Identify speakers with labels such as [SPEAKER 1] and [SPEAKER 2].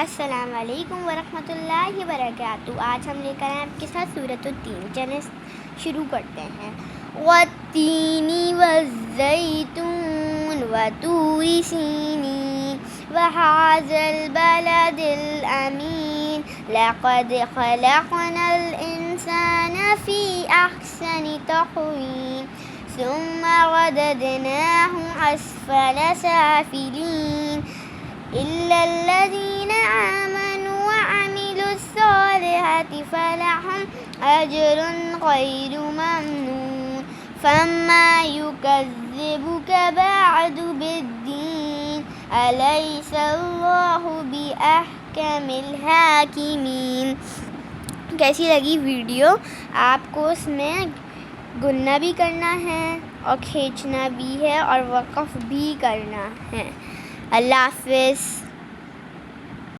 [SPEAKER 1] अस्सलाम वालेकुम वरहमतुल्लाहि वबरकातुहू। आज हम लेकर आए आपके साथ सूरत-उत-तीन। चलें शुरू करते हैं। वत्तीनी वज़्ज़ैतून वतूरि सीनीन वहाज़ल बलदिल अमीन लक़द ख़लक़नल इंसान फ़ी अहसनि तक़वीम सुम्मा रददनाहु अस्फ़ल साफ़िलीन इल्लल्लज़ीना आमनू व अमिलुस्सॉलिहाति फ़लहुम अज्रुन ग़ैरु ममनून फ़म्मा युकज़्ज़िबुका बअदु बिद्दीन अलैसल्लाहु बिअहकमिल हाकिमीन। कैसी लगी वीडियो? आपको उसमें गुन्ना भी करना है और खींचना भी है और वक़फ़ भी करना है। अल्लाह हाफ़िज़।